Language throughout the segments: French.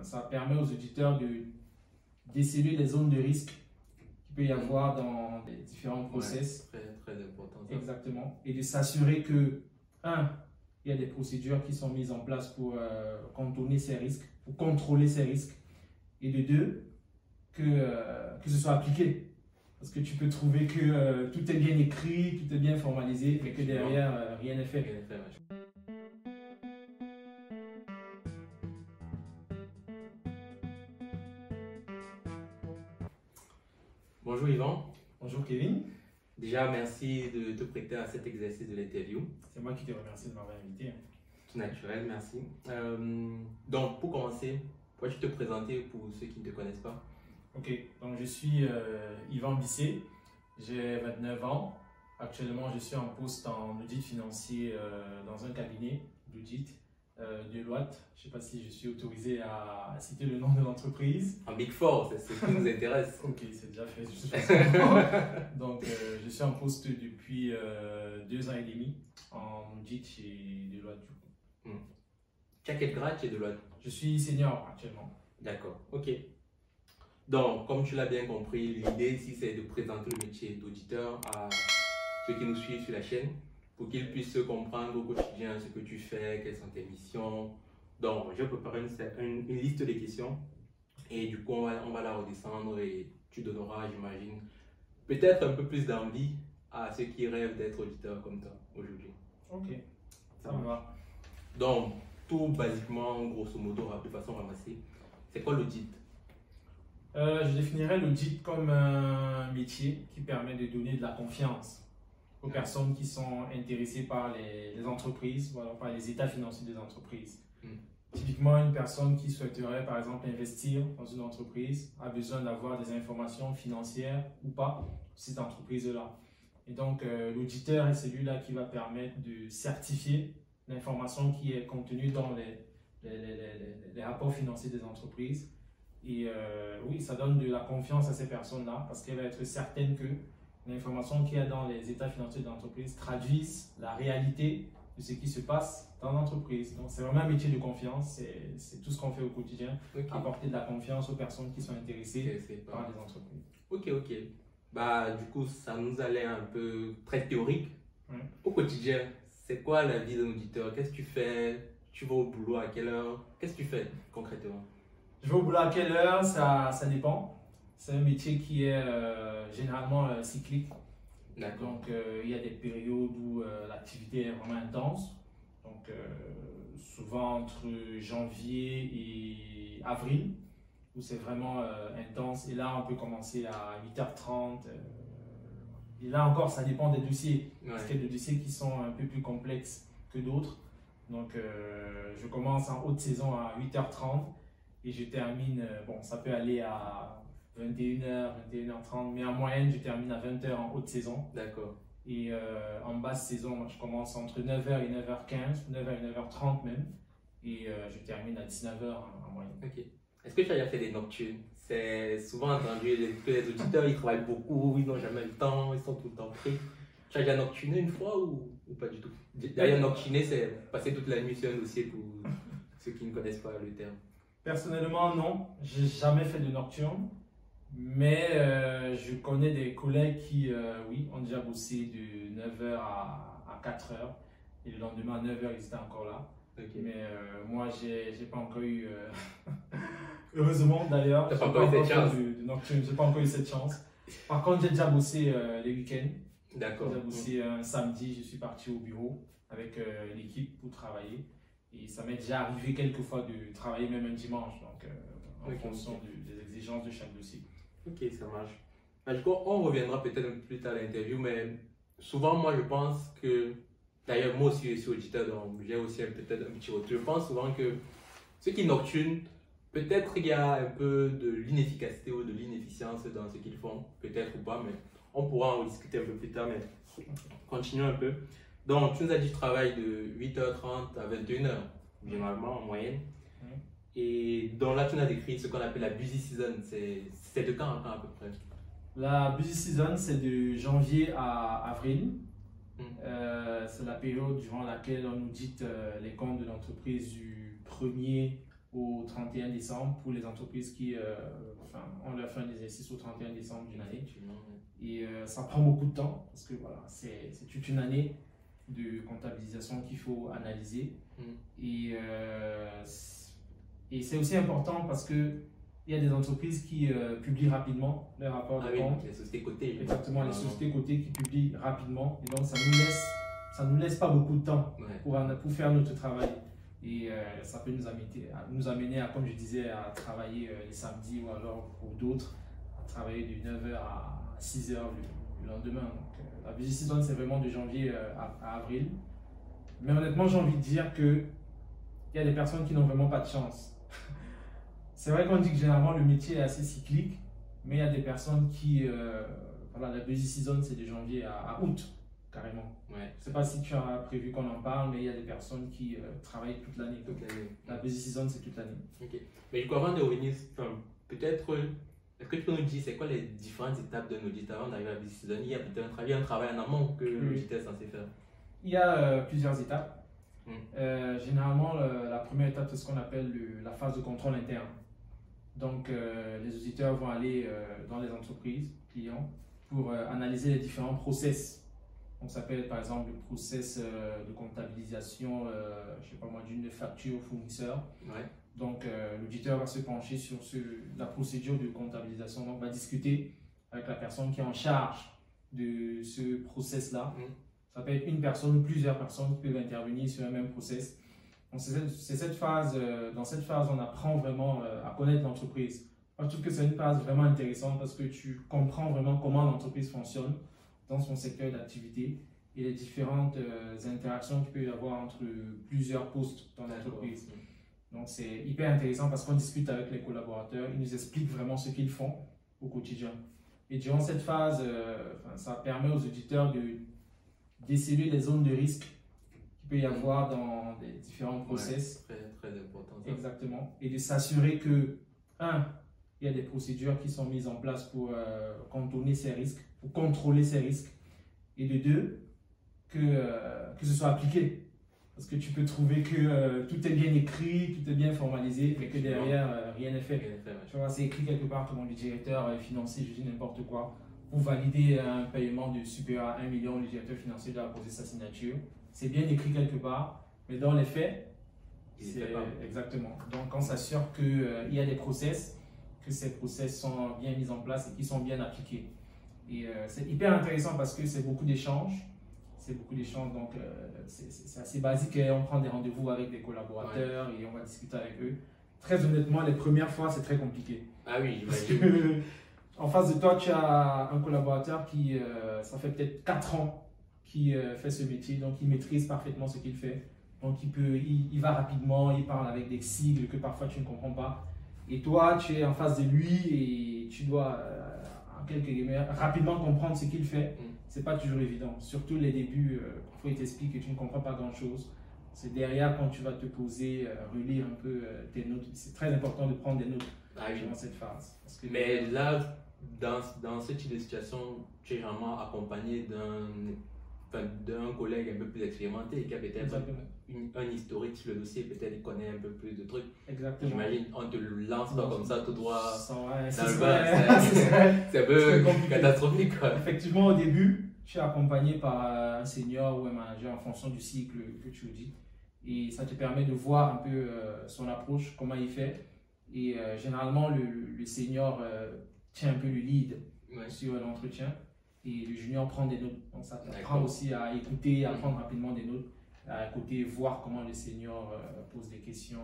ça permet aux auditeurs de déceler les zones de risque qu'il peut y avoir dans les différents process. Ouais, très important. Ça. Exactement. Et de s'assurer que, un, il y a des procédures qui sont mises en place pour contourner ces risques, pour contrôler ces risques. Et de deux, que ce soit appliqué. Parce que tu peux trouver que tout est bien écrit, tout est bien formalisé, mais que derrière, rien n'est fait. Bonjour Yvan. Bonjour Kevin. Déjà, merci de te prêter à cet exercice de l'interview. C'est moi qui te remercie de m'avoir invité. Tout naturel, merci. Donc, pour commencer, pourrais-tu te présenter pour ceux qui ne te connaissent pas? Ok, donc je suis Yvan Bissé, j'ai 29 ans. Actuellement, je suis en poste en audit financier dans un cabinet d'audit de Deloitte. Je ne sais pas si je suis autorisé à citer le nom de l'entreprise. En Big Four, c'est ce qui nous intéresse. Ok, c'est déjà fait. Donc, je suis en poste depuis 2 ans et demi en audit chez Deloitte. Tu as quel grade chez Deloitte? Je suis senior actuellement. D'accord, ok. Donc, comme tu l'as bien compris, l'idée ici, c'est de présenter le métier d'auditeur à ceux qui nous suivent sur la chaîne pour qu'ils puissent comprendre au quotidien ce que tu fais, quelles sont tes missions. Donc, je prépare une liste de questions et du coup, on va la redescendre et tu donneras, j'imagine, peut-être un peu plus d'envie à ceux qui rêvent d'être auditeurs comme toi aujourd'hui. Ok, ça me va. Donc, tout basiquement, grosso modo, de façon ramassée, c'est quoi l'audit? Je définirais l'audit comme un métier qui permet de donner de la confiance aux personnes qui sont intéressées par les entreprises, voilà, par les états financiers des entreprises. Typiquement, une personne qui souhaiterait par exemple investir dans une entreprise a besoin d'avoir des informations financières ou pas sur cette entreprise-là. Et donc, l'auditeur est celui-là qui va permettre de certifier l'information qui est contenue dans les rapports financiers des entreprises. Et oui, ça donne de la confiance à ces personnes-là parce qu'elle va être certaine que l'information qu'il y a dans les états financiers de l'entreprise traduisent la réalité de ce qui se passe dans l'entreprise. Donc, c'est vraiment un métier de confiance. C'est tout ce qu'on fait au quotidien. Okay. Apporter de la confiance aux personnes qui sont intéressées par les entreprises. Ok, ok. Bah, du coup, ça nous allait un peu très théorique. Au quotidien, c'est quoi la vie d'un auditeur? Qu'est-ce que tu fais? Tu vas au boulot à quelle heure? Qu'est-ce que tu fais concrètement? Je vais au boulot à quelle heure? Ça dépend. C'est un métier qui est généralement cyclique. Donc, il y a des périodes où l'activité est vraiment intense. Donc, souvent entre janvier et avril, où c'est vraiment intense. Et là, on peut commencer à 8h30. Et là encore, ça dépend des dossiers. Parce qu'il y a des dossiers qui sont un peu plus complexes que d'autres. Donc, je commence en haute saison à 8h30. Et je termine, bon, ça peut aller à 21h, 21h30, mais en moyenne, je termine à 20h en haute saison. D'accord. Et en basse saison, je commence entre 9h et 9h15, 9h et 9h30 même. Et je termine à 19h en moyenne. Ok. Est-ce que tu as déjà fait des nocturnes? C'est souvent entendu que les auditeurs, ils travaillent beaucoup, ils n'ont jamais le temps, ils sont tout le temps pris. Tu as déjà nocturné une fois ou pas du tout? D'ailleurs, nocturner, c'est passer toute la nuit sur un dossier pour ceux qui ne connaissent pas le terme. Personnellement, non. J'ai jamais fait de nocturne. Mais je connais des collègues qui, oui, ont déjà bossé de 9h à 4h. Et le lendemain, à 9h, ils étaient encore là. Okay. Mais moi, j'ai pas encore eu... Heureusement, d'ailleurs, j'ai pas encore eu cette chance. J'ai pas encore eu cette chance. Par contre, j'ai déjà bossé les week-ends. D'accord. J'ai déjà bossé un samedi, je suis parti au bureau avec l'équipe pour travailler. Et ça m'est déjà arrivé quelques fois de travailler même un dimanche, donc en fonction des exigences de chaque dossier. Ok, ça marche. Du coup, on reviendra peut-être un peu plus tard à l'interview, mais souvent, moi, je pense que, d'ailleurs, moi aussi, je suis auditeur, donc j'ai aussi peut-être un petit retour. Je pense souvent que ceux qui nocturnent, peut-être qu'il y a un peu de l'inefficacité ou de l'inefficience dans ce qu'ils font, peut-être ou pas, mais on pourra en discuter un peu plus tard, mais continuons un peu. Donc, tu nous as dit que tu travailles de 8h30 à 21h, généralement en moyenne. Et donc là, tu nous as décrit ce qu'on appelle la busy season. C'est de quand à quand à peu près? La busy season, c'est de janvier à avril. C'est la période durant laquelle on audite les comptes de l'entreprise du 1er au 31 décembre pour les entreprises qui ont leur fin d'exercice au 31 décembre d'une année. Et ça prend beaucoup de temps parce que voilà, c'est toute une année de comptabilisation qu'il faut analyser. Et c'est aussi important parce que il y a des entreprises qui publient rapidement les rapports de compte. Les sociétés cotées. Exactement, les sociétés cotées qui publient rapidement. Et donc, ça nous laisse pas beaucoup de temps pour faire notre travail. Et ça peut nous amener à, comme je disais, à travailler les samedis ou alors pour d'autres, à travailler de 9h à 6h le lendemain. Donc, la busy season, c'est vraiment de janvier à avril. Mais honnêtement, j'ai envie de dire qu'il y a des personnes qui n'ont vraiment pas de chance. C'est vrai qu'on dit que généralement le métier est assez cyclique, mais il y a des personnes qui, voilà, la busy season c'est de janvier à août, carrément. Je ne sais pas si tu as prévu qu'on en parle, mais il y a des personnes qui travaillent toute l'année. La busy season c'est toute l'année. Ok. Mais du coup, avant de revenir, peut-être, est-ce que tu peux nous dire c'est quoi les différentes étapes d'un audit avant d'arriver à la busy season? Il y a peut-être un travail en amont que l'auditeur est censé faire. Il y a plusieurs étapes. Généralement, la première étape c'est ce qu'on appelle la phase de contrôle interne. Donc, les auditeurs vont aller dans les entreprises, clients, pour analyser les différents process. Donc, ça peut être par exemple le process de comptabilisation, je sais pas moi, d'une facture fournisseur. Donc, l'auditeur va se pencher sur la procédure de comptabilisation. Donc, va discuter avec la personne qui est en charge de ce process-là. Ça peut être une personne ou plusieurs personnes qui peuvent intervenir sur un même process. Donc, c'est cette phase, dans cette phase, on apprend vraiment à connaître l'entreprise. Je trouve que c'est une phase vraiment intéressante parce que tu comprends vraiment comment l'entreprise fonctionne dans son secteur d'activité et les différentes interactions qu'il peut y avoir entre plusieurs postes dans l'entreprise. Donc, c'est hyper intéressant parce qu'on discute avec les collaborateurs, ils nous expliquent vraiment ce qu'ils font au quotidien. Et durant cette phase, ça permet aux auditeurs de déceler les zones de risque qu'il peut y avoir dans des différents process. Très important. Ça. Exactement. Et de s'assurer que, il y a des procédures qui sont mises en place pour contourner ces risques, pour contrôler ces risques. Et de deux, que ce soit appliqué. Parce que tu peux trouver que tout est bien écrit, tout est bien formalisé, mais que derrière, rien n'est fait. Tu vois, c'est écrit quelque part comme le directeur financier, je dis n'importe quoi. Pour valider un paiement de supérieur à 1 million, le directeur financier doit poser sa signature. C'est bien écrit quelque part, mais dans les faits, c'est exactement. Donc, on s'assure qu'il y a des process, que ces process sont bien mis en place et qu'ils sont bien appliqués. Et c'est hyper intéressant parce que c'est beaucoup d'échanges. Donc c'est assez basique. On prend des rendez-vous avec des collaborateurs et on va discuter avec eux. Très honnêtement, les premières fois, c'est très compliqué. Ah oui, j'imagine. En face de toi, tu as un collaborateur qui, ça fait peut-être 4 ans qu'il fait ce métier, donc il maîtrise parfaitement ce qu'il fait. Donc il va rapidement, il parle avec des sigles que parfois tu ne comprends pas. Et toi, tu es en face de lui et tu dois, en quelques guillemets, rapidement comprendre ce qu'il fait. C'est pas toujours évident. Surtout les débuts, parfois il t'explique que tu ne comprends pas grand-chose. C'est derrière quand tu vas te poser, relire un peu tes notes. C'est très important de prendre des notes dans cette phase. Parce que mais là, dans ce type de situation, tu es vraiment accompagné d'un collègue un peu plus expérimenté qui a peut-être un historique sur le dossier, peut-être il connaît un peu plus de trucs. Exactement. J'imagine, on te lance pas comme ça tout droit dans le bas. C'est un peu catastrophique. Quoi. Effectivement, au début, tu es accompagné par un senior ou un manager en fonction du cycle que tu audites. Et ça te permet de voir un peu son approche, comment il fait. Et généralement, le senior tient un peu le lead sur l'entretien. Et le junior prend des notes. Donc ça t'apprend aussi à écouter, à prendre rapidement des notes, à écouter, voir comment le senior pose des questions.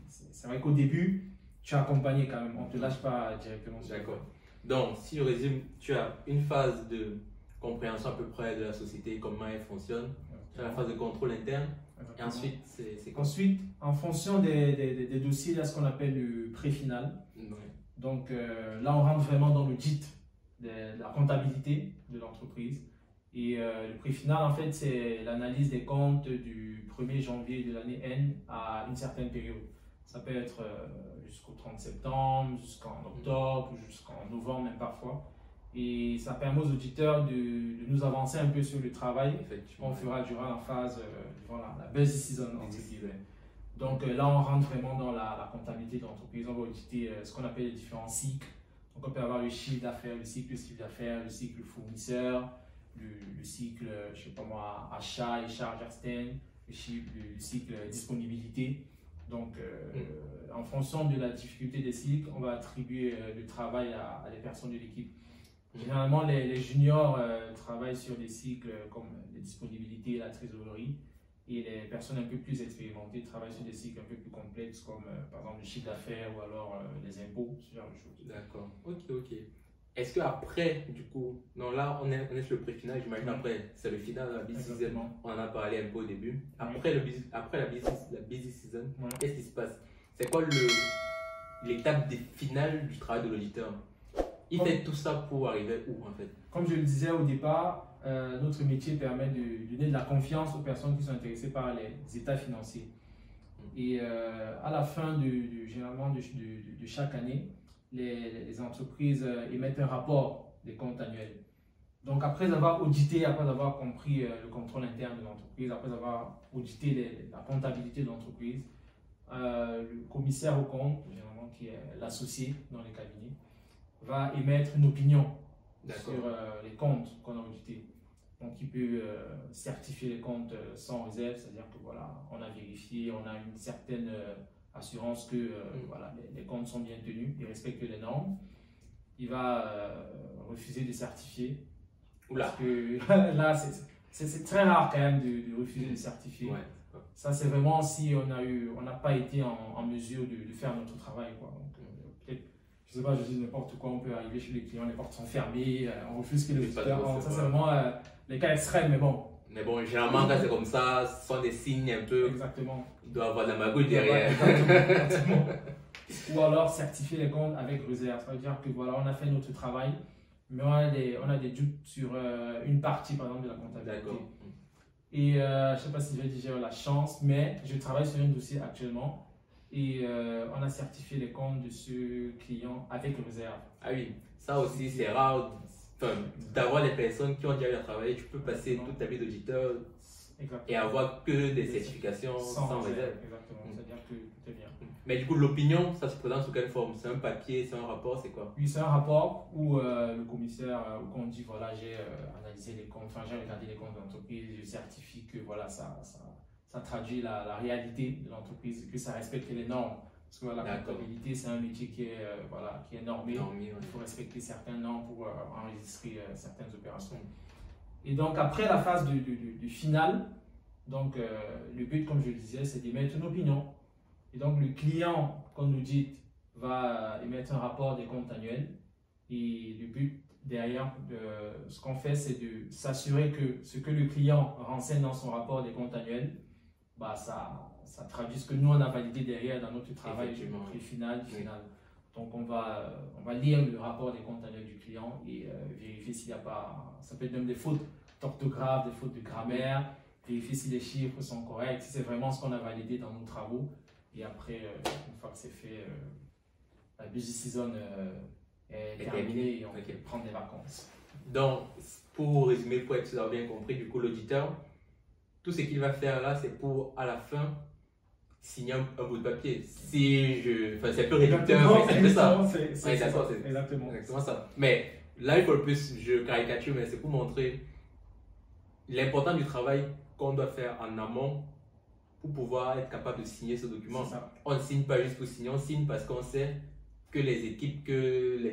C'est vrai qu'au début, tu es accompagné quand même. On ne te lâche pas directement. D'accord. Donc, si je résume, tu as une phase de compréhension à peu près de la société, comment elle fonctionne. Tu as la phase de contrôle interne. Et ensuite, c'est quoi? Ensuite, en fonction des dossiers, il y a ce qu'on appelle le pré-final. Donc là, on rentre vraiment dans l'audit de la comptabilité de l'entreprise. Et le pré-final, en fait, c'est l'analyse des comptes du 1er janvier de l'année N à une certaine période. Ça peut être jusqu'au 30 septembre, jusqu'en octobre, jusqu'en novembre même parfois. Et ça permet aux auditeurs de nous avancer un peu sur le travail qu'on fera durant la phase, durant la busy season. Donc là, on rentre vraiment dans la comptabilité de l'entreprise. On va auditer ce qu'on appelle les différents cycles. Donc on peut avoir le chiffre d'affaires, le cycle d'affaires, le cycle fournisseur, le cycle, je sais pas moi, achat et charge externe, le cycle disponibilité. Donc en fonction de la difficulté des cycles, on va attribuer le travail à les personnes de l'équipe. Généralement, les juniors travaillent sur des cycles comme les disponibilités et la trésorerie. Et les personnes un peu plus expérimentées travaillent sur des cycles un peu plus complexes comme par exemple le chiffre d'affaires ou alors les impôts, ce genre de choses. D'accord, ok. Est-ce qu'après, du coup, non là on est sur le pré-final, j'imagine après c'est le final, la busy season, on en a parlé un peu au début. Après, après la busy season, qu'est-ce qui se passe? C'est quoi l'étape finale du travail de l'auditeur? Il fait tout ça pour arriver où en fait? Comme je le disais au départ, notre métier permet de donner de la confiance aux personnes qui sont intéressées par les états financiers. Et à la fin généralement de chaque année, les entreprises émettent un rapport des comptes annuels. Donc après avoir audité, après avoir compris le contrôle interne de l'entreprise, après avoir audité la comptabilité de l'entreprise, le commissaire aux comptes, généralement qui est l'associé dans les cabinets, va émettre une opinion sur les comptes qu'on a audités. Donc, il peut certifier les comptes sans réserve, c'est-à-dire que voilà, on a vérifié, on a une certaine assurance que voilà, les comptes sont bien tenus, ils respectent les normes. Il va refuser de certifier. Parce que là, c'est très rare quand même de refuser de certifier. Ouais. Ça, c'est vraiment si on n'a pas été en mesure de faire notre travail, quoi. Donc, peut-être, je sais pas, je dis n'importe quoi, on peut arriver chez les clients, les portes sont fermées, on refuse que les auditeurs. Ça, c'est vraiment les cas extrêmes, mais bon. Mais bon, généralement, quand c'est comme ça, ce sont des signes un peu. Exactement. Il doit avoir de la magouille derrière. Exactement. Ou alors certifier les comptes avec réserve. Ça veut dire que voilà, on a fait notre travail, mais on a des doutes sur une partie, par exemple, de la comptabilité. D'accord. Et je ne sais pas si je vais dire j'ai la chance, mais je travaille sur un dossier actuellement et on a certifié les comptes de ce client avec réserve. Ah oui, ça aussi c'est rare d'avoir des personnes qui ont déjà eu à travailler. Tu peux passer toute ta vie d'auditeur et avoir que des certifications sans réserve. Exactement, c'est-à-dire que tout est bien. Mais du coup, l'opinion, ça se présente sous quelle forme? C'est un papier, c'est un rapport, c'est quoi? Oui, c'est un rapport où le commissaire, où on dit voilà, j'ai analysé les comptes, enfin j'ai regardé les comptes de l'entreprise, je certifie que voilà, ça traduit la réalité de l'entreprise, que ça respecte les normes. Parce que la comptabilité, c'est un métier qui est normé. Il faut respecter certaines normes pour enregistrer certaines opérations. Et donc, après la phase du final, donc, le but, comme je le disais, c'est d'émettre une opinion. Et donc, le client qu'on audite va émettre un rapport des comptes annuels. Et le but derrière, ce qu'on fait, c'est de s'assurer que ce que le client renseigne dans son rapport des comptes annuels, bah, ça traduit ce que nous on a validé derrière dans notre travail final. Donc on va lire le rapport des comptes annuels du client et vérifier s'il n'y a pas, ça peut être même des fautes d'orthographe, des fautes de grammaire, vérifier si les chiffres sont corrects, si c'est vraiment ce qu'on a validé dans nos travaux. Et après, une fois que c'est fait, la busy season est terminée et on peut prendre des vacances. Donc, pour résumer, pour être sûr d'avoir bien compris, du coup l'auditeur, tout ce qu'il va faire là, c'est pour à la fin signer un bout de papier. Enfin, c'est un peu réducteur, mais c'est un peu ça. C'est exactement ça. Mais là, une fois de plus, je caricature, mais c'est pour montrer l'importance du travail qu'on doit faire en amont pour pouvoir être capable de signer ce document. On ne signe pas juste pour signer, on signe parce qu'on sait que les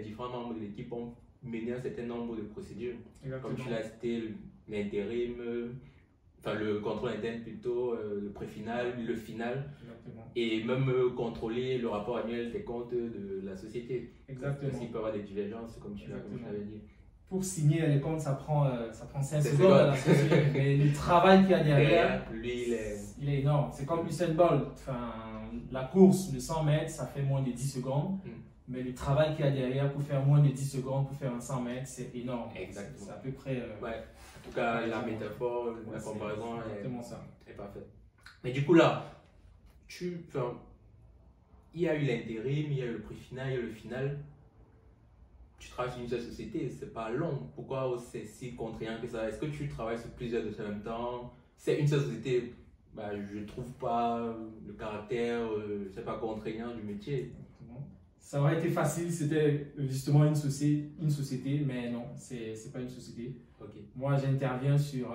différents membres de l'équipe ont mené un certain nombre de procédures. Comme tu l'as cité, l'intérim, le contrôle interne plutôt, le pré-final, le final. Exactement. Et même contrôler le rapport annuel des comptes de la société. Exactement. Parce qu'il peut y avoir des divergences, comme tu l'avais dit. Pour signer les comptes, ça prend 5 secondes à la société. Mais le travail qu'il y a derrière, lui, il est énorme. C'est comme Usain Bolt. Enfin, la course de 100 mètres, ça fait moins de 10 secondes. Mais le travail qu'il y a derrière pour faire moins de 10 secondes, pour faire un 100 mètres, c'est énorme. Exactement. C'est à peu près. En tout cas, la métaphore, la comparaison est parfaite. Mais du coup, là, il y a eu l'intérim, il y a eu le pré-final, il y a eu le final. Tu travailles sur une seule société, c'est pas long. Pourquoi c'est si contraignant que ça? Est-ce que tu travailles sur plusieurs dossiers en même temps? C'est une seule société. bah, je ne trouve pas le caractère, je sais pas, contraignant du métier. Ça aurait été facile, c'était justement une société, mais non, c'est pas une société. Okay. Moi, j'interviens sur...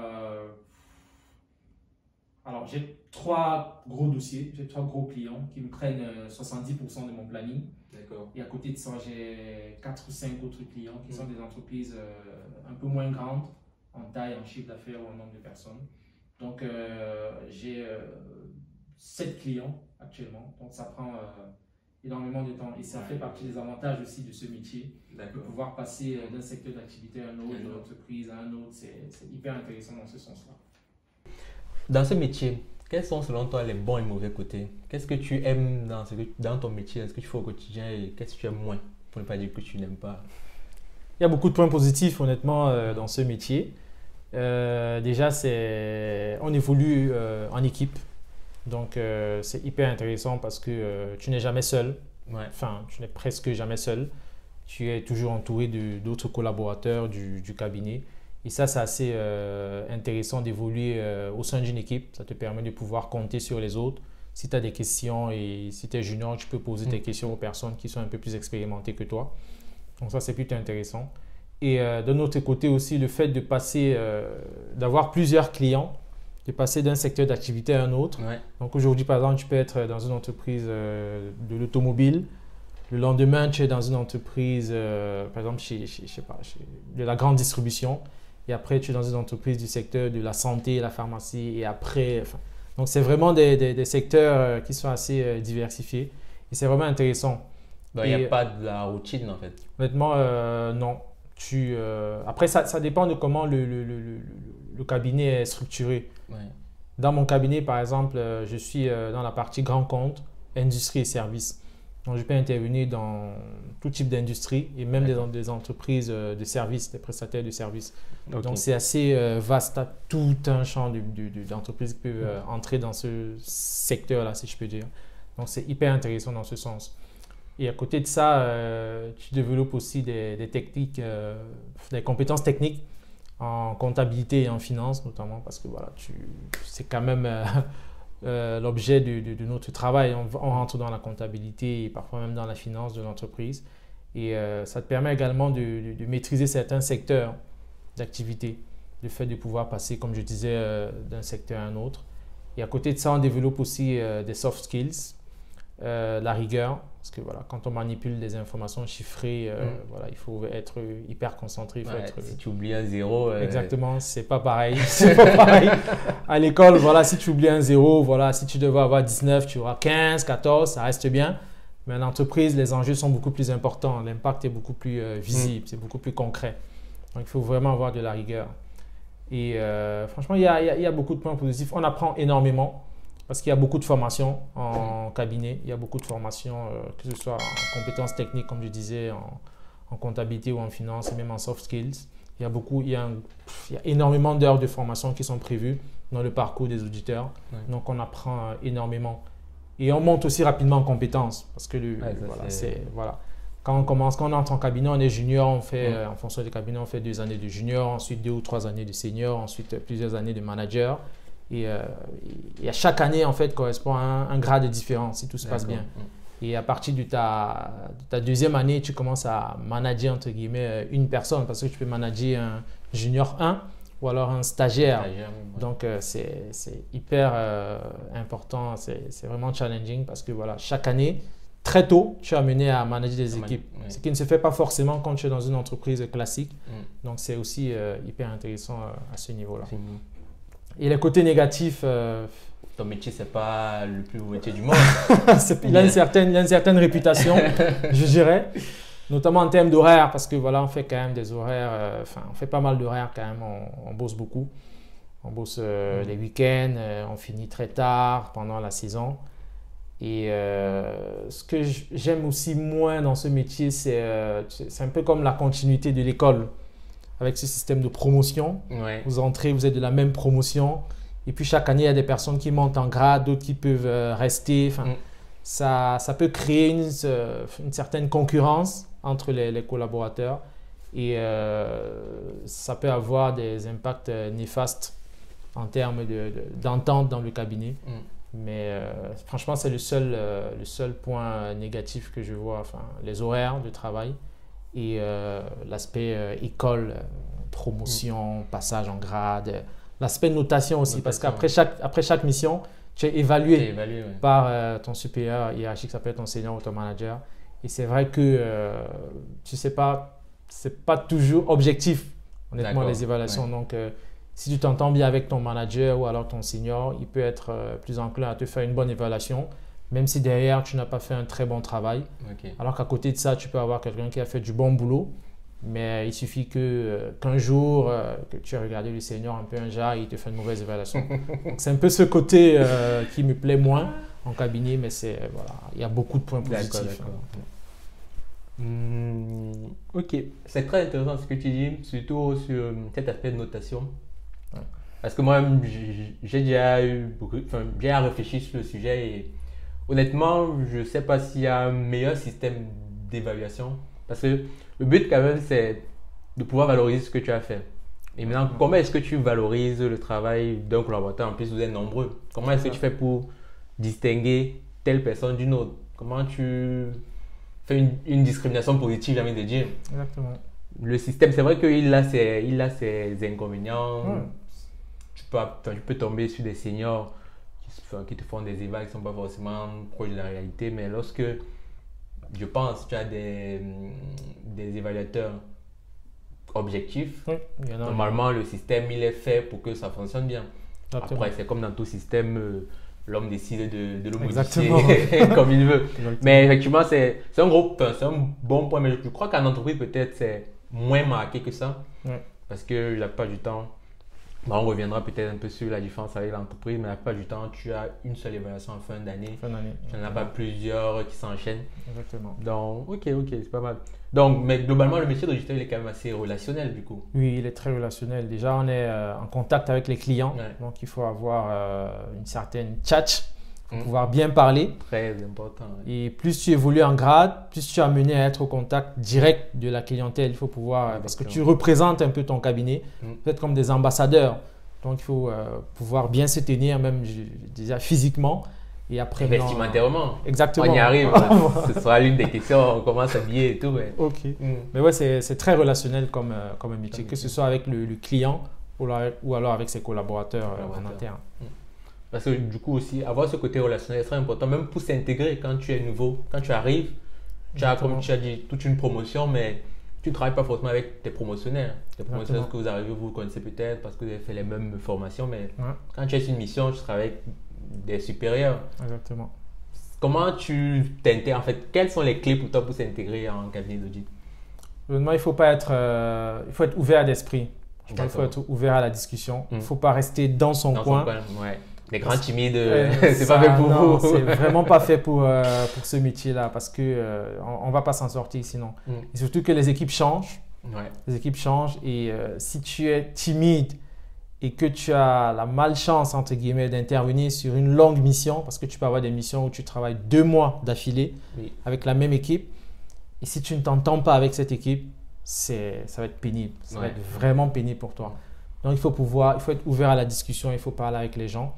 alors, j'ai 3 gros dossiers, j'ai 3 gros clients qui me prennent 70% de mon planning. D'accord. Et à côté de ça, j'ai 4 ou 5 autres clients qui sont des entreprises un peu moins grandes en taille, en chiffre d'affaires ou en nombre de personnes. Donc, j'ai 7 clients actuellement. Donc, ça prend énormément de temps. Et ça fait partie des avantages aussi de ce métier. De pouvoir passer d'un secteur d'activité à un autre, d'une entreprise à un autre. C'est hyper intéressant dans ce sens-là. Dans ce métier, quels sont selon toi les bons et mauvais côtés? Qu'est-ce que tu aimes dans ton métier, ce que tu fais au quotidien, et qu'est-ce que tu aimes moins, pour ne pas dire que tu n'aimes pas? Il y a beaucoup de points positifs honnêtement dans ce métier. Déjà, on évolue en équipe. Donc, c'est hyper intéressant parce que tu n'es jamais seul. Ouais. Enfin, tu n'es presque jamais seul. Tu es toujours entouré d'autres collaborateurs du cabinet. Et ça, c'est assez intéressant d'évoluer au sein d'une équipe. Ça te permet de pouvoir compter sur les autres. Si tu as des questions et si tu es junior, tu peux poser tes questions aux personnes qui sont un peu plus expérimentées que toi. Donc ça, c'est plutôt intéressant. Et d'un autre côté aussi, le fait de passer, d'avoir plusieurs clients, de passer d'un secteur d'activité à un autre. Ouais. Donc aujourd'hui, par exemple, tu peux être dans une entreprise de l'automobile. Le lendemain, tu es dans une entreprise, par exemple, de la grande distribution. Et après, tu es dans une entreprise du secteur de la santé, la pharmacie. Et après, donc c'est vraiment des secteurs qui sont assez diversifiés. Et c'est vraiment intéressant. Donc, il n'y a pas de la routine en fait. Honnêtement, non. Après, ça dépend de comment le cabinet est structuré. Ouais. Dans mon cabinet, par exemple, je suis dans la partie grand compte, industrie et services. Donc, je peux intervenir dans tout type d'industrie et même des entreprises de services, des prestataires de services. Okay. Donc, c'est assez vaste. Tu as tout un champ d'entreprises qui peuvent entrer dans ce secteur-là, si je peux dire. Donc, c'est hyper intéressant dans ce sens. Et à côté de ça, tu développes aussi des techniques, des compétences techniques en comptabilité et en finance, notamment parce que voilà, c'est quand même l'objet de notre travail. On rentre dans la comptabilité et parfois même dans la finance de l'entreprise. Et ça te permet également de maîtriser certains secteurs d'activité, le fait de pouvoir passer, comme je disais, d'un secteur à un autre. Et à côté de ça, on développe aussi des soft skills, la rigueur, parce que voilà, quand on manipule des informations chiffrées, voilà, il faut être hyper concentré. Si tu oublies un zéro… Exactement, c'est pas pareil. C'est pas pareil. À l'école, voilà, si tu oublies un zéro, voilà, si tu devais avoir 19, tu auras 15, 14, ça reste bien. Mais en entreprise, les enjeux sont beaucoup plus importants. L'impact est beaucoup plus visible, c'est beaucoup plus concret. Donc, il faut vraiment avoir de la rigueur. Et franchement, il y a beaucoup de points positifs. On apprend énormément. Parce qu'il y a beaucoup de formations en cabinet, il y a beaucoup de formations, que ce soit en compétences techniques, comme je disais, en comptabilité ou en finance, et même en soft skills. Il y a énormément d'heures de formation qui sont prévues dans le parcours des auditeurs. Ouais. Donc, on apprend énormément. Et on monte aussi rapidement en compétences. Parce que quand on entre en cabinet, on est junior, on fait, en fonction du cabinet, on fait 2 années de junior, ensuite 2 ou 3 années de senior, ensuite plusieurs années de manager. Et à chaque année, en fait, correspond à un grade différent, si tout se passe bien. Et à partir de ta 2e année, tu commences à manager, entre guillemets, une personne, parce que tu peux manager un junior 1 ou alors un stagiaire. Donc, c'est hyper important, c'est vraiment challenging parce que voilà, chaque année, très tôt, tu es amené à manager des équipes. Ce qui ne se fait pas forcément quand tu es dans une entreprise classique. Donc, c'est aussi hyper intéressant à ce niveau-là. Et les côtés négatifs… Ton métier, ce n'est pas le plus beau métier du monde. Il a une certaine réputation, je dirais, notamment en termes d'horaire, parce que voilà, on fait quand même des horaires, on fait pas mal d'horaires quand même, on bosse beaucoup. On bosse les week-ends, on finit très tard pendant la saison. Et ce que j'aime aussi moins dans ce métier, c'est un peu comme la continuité de l'école. Avec ce système de promotion, vous entrez, vous êtes de la même promotion. Et puis chaque année, il y a des personnes qui montent en grade, d'autres qui peuvent rester. Ça peut créer une certaine concurrence entre les collaborateurs. Et ça peut avoir des impacts néfastes en termes d'entente dans le cabinet. Mais franchement, c'est le seul point négatif que je vois. Enfin, les horaires de travail et l'aspect école, promotion, passage en grade, l'aspect notation aussi. Parce qu'après chaque mission, tu es évalué par ton supérieur hiérarchique qui s'appelle ton senior ou ton manager. Et c'est vrai que tu sais pas, c'est pas toujours objectif, honnêtement, les évaluations. Donc, si tu t'entends bien avec ton manager ou alors ton senior, il peut être plus enclin à te faire une bonne évaluation, même si derrière, tu n'as pas fait un très bon travail. Alors qu'à côté de ça, tu peux avoir quelqu'un qui a fait du bon boulot, mais il suffit qu'un jour, que tu aies regardé le senior un peu un genre et il te fait une mauvaise évaluation. Donc, c'est un peu ce côté qui me plaît moins en cabinet, mais voilà, il y a beaucoup de points positifs. Ok, c'est très intéressant ce que tu dis, surtout sur cet aspect de notation. Parce que moi, j'ai déjà réfléchi sur le sujet et honnêtement, je ne sais pas s'il y a un meilleur système d'évaluation. Parce que le but quand même, c'est de pouvoir valoriser ce que tu as fait. Et maintenant, comment est-ce que tu valorises le travail d'un collaborateur? En plus, vous êtes nombreux. Comment est-ce que tu fais pour distinguer telle personne d'une autre? Comment tu fais une discrimination positive, j'ai envie de dire? Exactement. Le système, c'est vrai qu'il a ses inconvénients. Tu peux tomber sur des seniors qui te font des évals qui ne sont pas forcément proches de la réalité, mais lorsque, je pense, tu as des évaluateurs objectifs, normalement, le système, il est fait pour que ça fonctionne bien. Exactement. Après, c'est comme dans tout système, l'homme décide de le modifier comme il veut. Exactement. Mais effectivement, c'est un bon point, mais je crois qu'en entreprise, peut-être, c'est moins marqué que ça, parce que la plupart du temps, on reviendra peut-être un peu sur la différence avec l'entreprise, mais la plupart du temps, tu as une seule évaluation en fin d'année. Tu n'en as pas plusieurs qui s'enchaînent. Exactement. Donc, ok, c'est pas mal. Donc, mais globalement, le métier d'auditeur, il est quand même assez relationnel du coup. Oui, il est très relationnel. Déjà, on est en contact avec les clients, donc il faut avoir une certaine tchatch pour pouvoir bien parler. Très important. Et plus tu évolues en grade, plus tu es amené à être au contact direct de la clientèle. Il faut pouvoir, parce que tu représentes un peu ton cabinet, peut-être comme des ambassadeurs. Donc, il faut pouvoir bien se tenir, même déjà physiquement. Et après, vestimentairement. Exactement. On y arrive. Ce sera l'une des questions, comment s'habiller et tout. Ouais. Ok. Mais ouais, c'est très relationnel comme un métier, que ce soit avec le client ou alors avec ses collaborateurs en interne. Parce que du coup aussi, avoir ce côté relationnel est très important, même pour s'intégrer quand tu es nouveau, quand tu arrives, tu as, comme tu as dit, toute une promotion, mais tu ne travailles pas forcément avec tes promotionnaires. Tes promotionnaires que vous arrivez, vous connaissez peut-être parce que vous avez fait les mêmes formations, mais quand tu es sur une mission, tu travailles avec des supérieurs. Exactement. Comment tu t'intègres, en fait, quelles sont les clés pour toi pour s'intégrer en cabinet d'audit? Il faut être ouvert d'esprit. Il faut être ouvert à la discussion. Il ne faut pas rester dans son coin. Les grands timides, c'est pas fait pour vous. C'est vraiment pas fait pour ce métier-là parce qu'on ne va pas s'en sortir sinon. Et surtout que les équipes changent. Les équipes changent et si tu es timide et que tu as la malchance, entre guillemets, d'intervenir sur une longue mission, parce que tu peux avoir des missions où tu travailles 2 mois d'affilée avec la même équipe, et si tu ne t'entends pas avec cette équipe, ça va être pénible. Ça va être vraiment pénible pour toi. Donc, il faut être ouvert à la discussion, il faut parler avec les gens.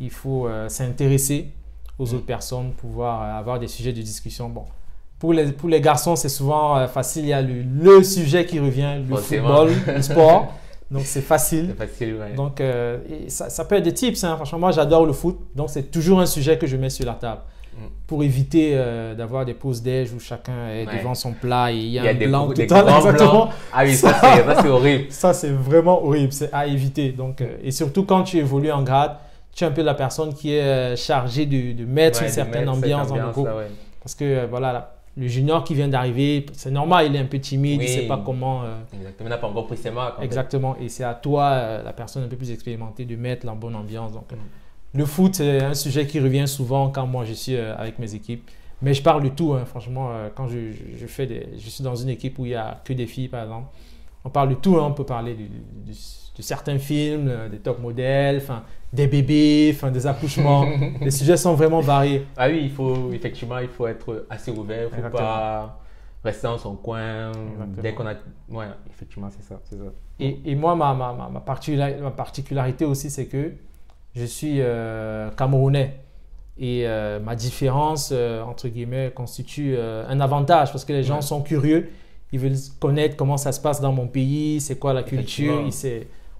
Il faut s'intéresser aux autres personnes, pouvoir avoir des sujets de discussion. Bon, pour les garçons, c'est souvent facile. Il y a le sujet qui revient, le football, le sport. Donc, c'est facile. C'est facile, ouais. Donc, ça peut être des tips. Hein. Franchement, moi, j'adore le foot. Donc, c'est toujours un sujet que je mets sur la table. Pour éviter d'avoir des pauses déj où chacun est devant son plat et il y a un blanc tout le temps. Exactement. Ah oui, ça c'est horrible. Ça, c'est vraiment horrible. C'est à éviter. Donc, et surtout quand tu évolues en grade, tu es un peu la personne qui est chargée de mettre une certaine ambiance dans le groupe. Là, parce que voilà, le junior qui vient d'arriver, c'est normal, il est un peu timide, il ne sait pas comment… Exactement, il n'a pas encore pris ses marques. Exactement, et c'est à toi, la personne un peu plus expérimentée, de mettre la bonne ambiance. Donc, le foot, c'est un sujet qui revient souvent quand moi je suis avec mes équipes. Mais je parle de tout, hein, franchement, quand je suis dans une équipe où il n'y a que des filles, par exemple. On parle de tout, hein, on peut parler de certains films, des top modèles, des bébés, des accouchements. Les sujets sont vraiment variés. Ah oui, effectivement, il faut être assez ouvert. Il ne faut pas rester dans son coin. Exactement. Dès qu'on a... Ouais, effectivement, c'est ça. Et moi, ma particularité aussi, c'est que je suis Camerounais. Et ma différence, entre guillemets, constitue un avantage parce que les gens sont curieux. Ils veulent connaître comment ça se passe dans mon pays, c'est quoi la culture.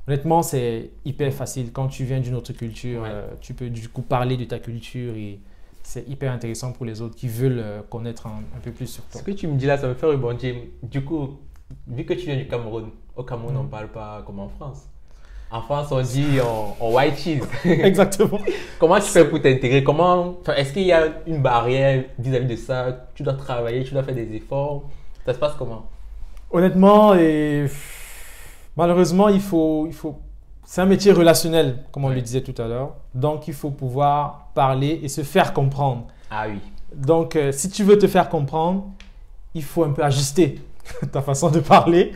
Honnêtement, c'est hyper facile. Quand tu viens d'une autre culture, tu peux du coup parler de ta culture et c'est hyper intéressant pour les autres qui veulent connaître un peu plus sur toi. Ce que tu me dis là, ça me fait rebondir. Du coup, vu que tu viens du Cameroun, au Cameroun, on ne parle pas comme en France. En France, on dit on white cheese. Exactement. Comment tu fais pour t'intégrer? Est-ce qu'il y a une barrière vis-à-vis de ça? Tu dois travailler, tu dois faire des efforts. Ça se passe comment? Honnêtement, malheureusement, c'est un métier relationnel, comme on le disait tout à l'heure. Donc, il faut pouvoir parler et se faire comprendre. Ah oui. Donc, si tu veux te faire comprendre, il faut un peu ajuster ta façon de parler.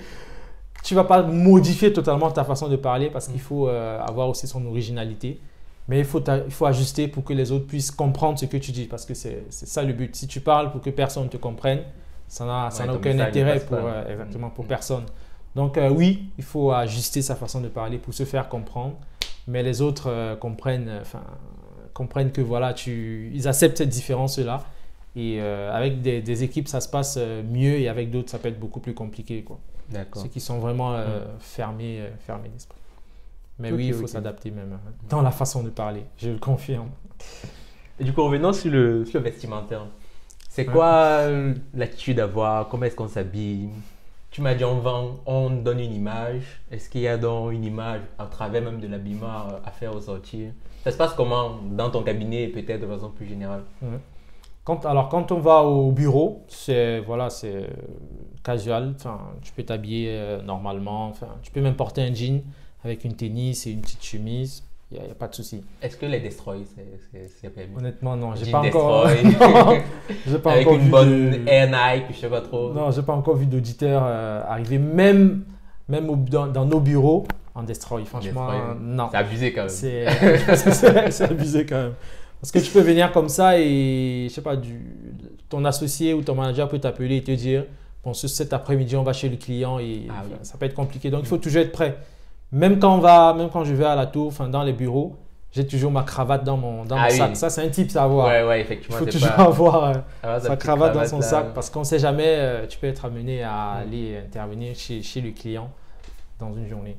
Tu ne vas pas modifier totalement ta façon de parler parce qu'il faut avoir aussi son originalité. Mais il faut ajuster pour que les autres puissent comprendre ce que tu dis parce que c'est ça le but. Si tu parles pour que personne ne te comprenne, ça n'a aucun intérêt pour personne. Donc oui, il faut ajuster sa façon de parler pour se faire comprendre. Mais les autres comprennent que voilà, ils acceptent cette différence-là. Et avec des équipes, ça se passe mieux et avec d'autres, ça peut être beaucoup plus compliqué, quoi. D'accord. Ceux qui sont vraiment fermés d'esprit. Mais oui, il faut s'adapter même dans la façon de parler, je le confirme. Et du coup, revenons sur le vestimentaire. C'est quoi l'attitude à avoir? Comment est-ce qu'on s'habille? Tu m'as dit on donne une image. Est-ce qu'il y a donc une image à travers même de l'habillement à faire ressortir? Ça se passe comment dans ton cabinet et peut-être de façon plus générale? Quand on va au bureau, c'est casual. Enfin, tu peux t'habiller normalement. Enfin, tu peux même porter un jean avec une tennis et une petite chemise. Il n'y a pas de souci. Est-ce que les destroy, c'est permis? Honnêtement, non. J'ai Jean pas encore. J'ai pas avec encore une vu bonne Air Nike, je sais pas trop. Non, j'ai pas encore vu d'auditeurs arriver, même dans nos bureaux en destroy. Franchement, non. C'est abusé quand même. C'est abusé quand même. Parce que tu peux venir comme ça et, je sais pas, ton associé ou ton manager peut t'appeler et te dire, bon, cet après-midi, on va chez le client et ça peut être compliqué. Donc, il faut toujours être prêt. Même quand je vais à la tour, dans les bureaux, j'ai toujours ma cravate dans mon sac. Ça, c'est un tip à avoir. Ouais, effectivement. Il faut toujours avoir sa cravate dans son sac parce qu'on ne sait jamais, tu peux être amené à aller intervenir chez le client dans une journée.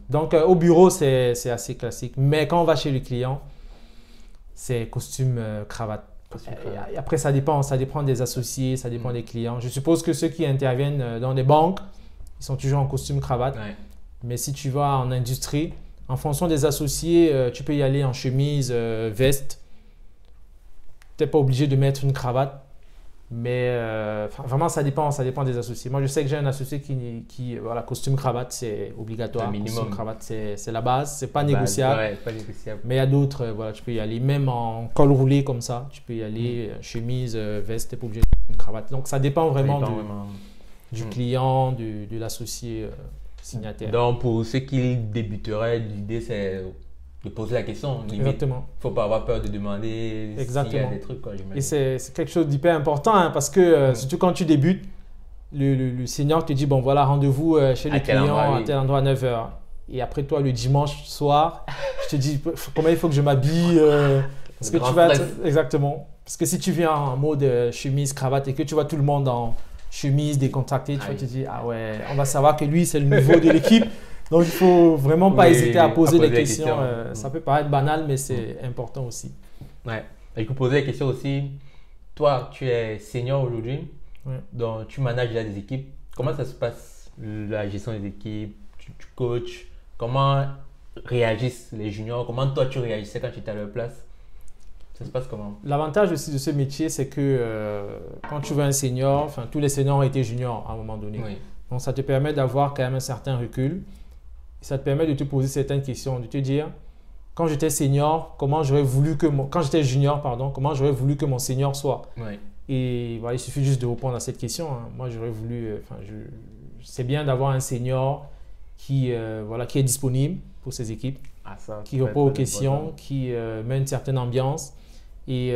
Donc, au bureau, c'est assez classique. Mais quand on va chez le client, c'est costume, cravate. Et après, ça dépend des associés, ça dépend des clients. Je suppose que ceux qui interviennent dans des banques, ils sont toujours en costume, cravate. Ouais. Mais si tu vas en industrie, en fonction des associés, tu peux y aller en chemise, veste. Tu n'es pas obligé de mettre une cravate. Mais vraiment, ça dépend des associés. Moi, je sais que j'ai un associé qui voilà, costume, cravate, c'est obligatoire. Costume, cravate, c'est la base, c'est pas négociable. Ouais, pas négociable. Mais il y a d'autres, voilà, tu peux y aller, même en col roulé comme ça, tu peux y aller, chemise, veste, tu n'es pas obligé de mettre une cravate. Donc, ça dépend vraiment du client, de l'associé signataire. Donc, pour ceux qui débuteraient, l'idée, c'est de poser la question. Exactement. Il ne faut pas avoir peur de demander s'il y a des trucs. Et c'est quelque chose d'hyper important parce que surtout quand tu débutes, le senior te dit, bon voilà, rendez-vous chez le client à tel endroit à 9h. Et après toi, le dimanche soir, je te dis comment il faut que je m'habille. Parce que tu vas exactement. Parce que si tu viens en mode chemise, cravate et que tu vois tout le monde en chemise décontractée, tu vas te dire, ah ouais, on va savoir que lui, c'est le niveau de l'équipe. Donc, il ne faut vraiment pas hésiter à poser des questions. Ça peut paraître banal, mais c'est important aussi. Ouais. Et pour poser la question aussi, toi, tu es senior aujourd'hui, donc tu manages déjà des équipes. Comment ça se passe, la gestion des équipes? Tu coaches? Comment réagissent les juniors? Comment toi, tu réagissais quand tu étais à leur place? Ça se passe comment? L'avantage aussi de ce métier, c'est que quand tu veux un senior, tous les seniors ont été juniors à un moment donné. Oui. Donc, ça te permet d'avoir quand même un certain recul. Ça te permet de te poser certaines questions, de te dire, quand j'étais senior, quand j'étais junior, comment j'aurais voulu que mon senior soit. Oui. Et voilà, il suffit juste de répondre à cette question. Moi, j'aurais voulu, c'est bien d'avoir un senior qui est disponible pour ses équipes, qui répond aux questions, qui met une certaine ambiance et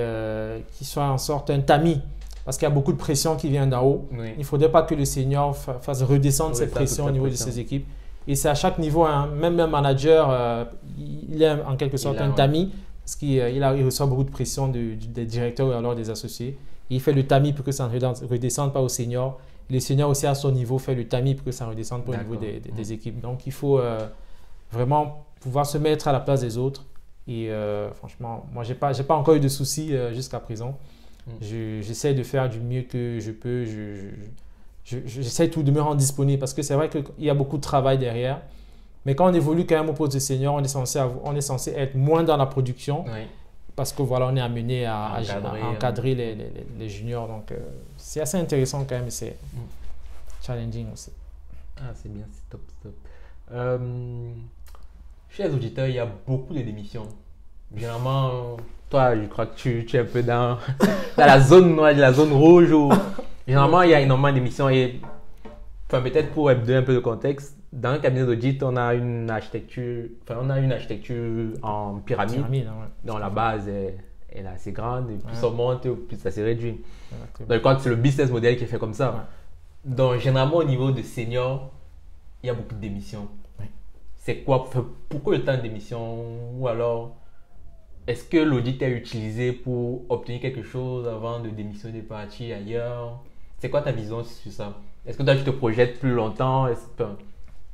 qui soit en sorte un tamis. parce qu'il y a beaucoup de pression qui vient d'en haut. Oui. Il ne faudrait pas que le senior fasse redescendre cette Redescendre pression toute au niveau la de pression. ses équipes. Et c'est à chaque niveau, hein. Même un manager, il est en quelque sorte un tamis, parce qu'il reçoit beaucoup de pression des directeurs ou alors des associés. Et il fait le tamis pour que ça ne redescende pas au senior. Le senior aussi à son niveau fait le tamis pour que ça redescende pas au niveau des équipes. Donc il faut vraiment pouvoir se mettre à la place des autres. Et franchement, moi, j'ai pas encore eu de soucis jusqu'à présent. J'essaie de faire du mieux que je peux. J'essaie tout de me rendre disponible parce que c'est vrai qu'il y a beaucoup de travail derrière. Mais quand on évolue quand même au poste de senior, on est censé être moins dans la production parce que voilà, on est amené à encadrer les juniors. Donc, c'est assez intéressant quand même et c'est challenging aussi. Ah, c'est bien, c'est top, c'est top. Chez les auditeurs, il y a beaucoup de démissions. Généralement, toi, je crois que tu es un peu dans la zone noire, la zone rouge. Généralement, il y a énormément d'émissions. Et peut-être pour donner un peu de contexte, dans un cabinet d'audit, on a une architecture en pyramide. Dont la base est assez grande. Et plus on monte, plus ça se réduit. Donc, je crois que c'est le business model qui est fait comme ça. Ouais. Donc, généralement, au niveau de senior, il y a beaucoup de démissions. C'est quoi? Pourquoi le temps de démission? Ou alors, est-ce que l'audit est utilisé pour obtenir quelque chose avant de démissionner, partir ailleurs? C'est quoi ta vision sur ça? Est-ce que toi, tu te projettes plus longtemps?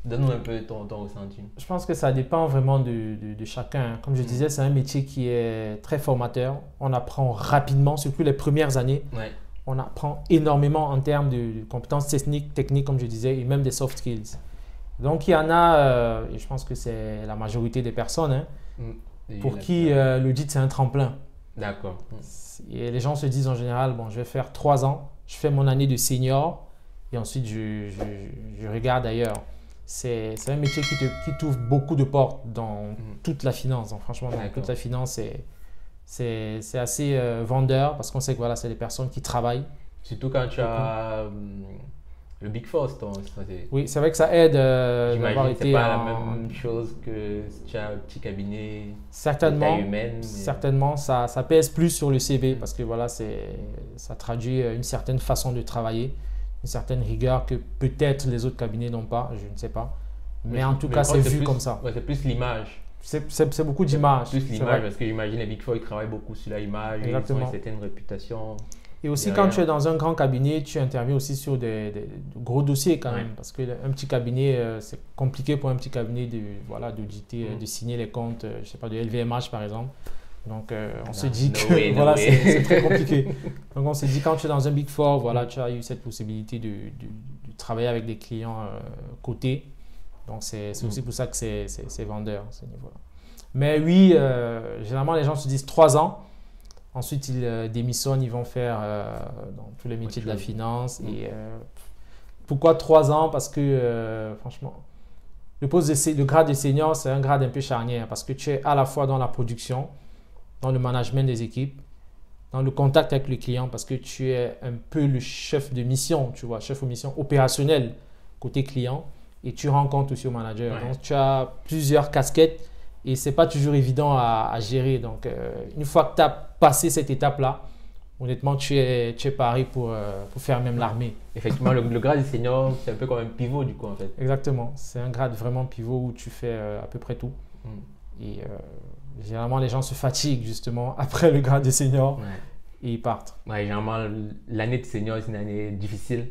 Donne-nous un peu ton ressenti. Je pense que ça dépend vraiment de chacun. Comme je disais, c'est un métier qui est très formateur. On apprend rapidement, surtout les premières années. On apprend énormément en termes de compétences techniques, comme je disais, et même des soft skills. Donc, il y en a, et je pense que c'est la majorité des personnes, pour qui l'audit, c'est un tremplin. D'accord. Et les gens se disent en général, bon, je vais faire 3 ans, je fais mon année de senior, et ensuite, je regarde ailleurs. C'est un métier qui t'ouvre beaucoup de portes dans toute la finance. Donc, franchement, dans toute la finance, c'est assez vendeur, parce qu'on sait que voilà, c'est des personnes qui travaillent. Surtout quand tu as... le Big Four, oui, c'est vrai que ça aide d'avoir été... C'est pas la même chose que si tu as un petit cabinet de taille humaine. Certainement, ça pèse plus sur le CV parce que voilà, ça traduit une certaine façon de travailler, une certaine rigueur que peut-être les autres cabinets n'ont pas, je ne sais pas. Mais en tout cas, c'est vu comme ça. Ouais, c'est plus l'image. C'est beaucoup d'image. Plus l'image parce que j'imagine les Big Four, ils travaillent beaucoup sur l'image, ils ont une certaine réputation. Et aussi, quand tu es dans un grand cabinet, tu interviens aussi sur des gros dossiers quand même. Parce qu'un petit cabinet, c'est compliqué pour un petit cabinet d'auditer, de signer les comptes, je ne sais pas, de LVMH par exemple. Donc, on se dit que voilà, c'est très compliqué. Donc, on se dit quand tu es dans un Big Four, voilà, tu as eu cette possibilité de travailler avec des clients cotés. Donc, c'est aussi pour ça que c'est vendeur à ce niveau-là. Mais oui, généralement, les gens se disent 3 ans. Ensuite, ils démissionnent, ils vont faire dans tous les métiers de la finance. Et pourquoi 3 ans? Parce que franchement, le grade de senior, c'est un grade un peu charnière parce que tu es à la fois dans la production, dans le management des équipes, dans le contact avec le client parce que tu es un peu le chef de mission, tu vois, chef de mission opérationnel côté client et tu rends compte aussi au manager. Donc, tu as plusieurs casquettes. Et ce n'est pas toujours évident à gérer. Donc, une fois que tu as passé cette étape-là, honnêtement, tu es paré pour faire même l'armée. Effectivement, le grade de senior, c'est un peu comme un pivot du coup en fait. Exactement. C'est un grade vraiment pivot où tu fais à peu près tout. Et généralement, les gens se fatiguent justement après le grade de senior et ils partent. Ouais, généralement, l'année de senior, c'est une année difficile.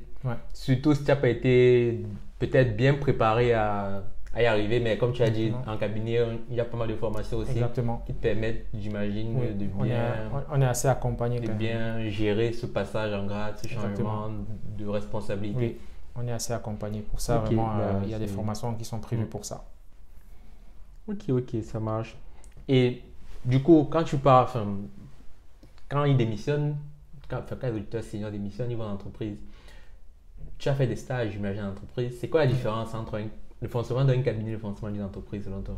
Surtout si tu n'as pas été peut-être bien préparé à y arriver, mais comme tu as dit, en cabinet, il y a pas mal de formations aussi qui te permettent, j'imagine, de bien... On est assez accompagné. De bien gérer ce passage en grade, ce changement de responsabilité. Oui, on est assez accompagné pour ça. Vraiment, il y a des formations qui sont prévues pour ça. Ok, ça marche. Et du coup, quand tu pars, quand ils démissionnent, quand les auditeurs seniors démissionnent, ils vont en entreprise. Tu as fait des stages, j'imagine, en entreprise. C'est quoi la différence entre le fonctionnement d'un cabinet et le fonctionnement d'une entreprise selon toi?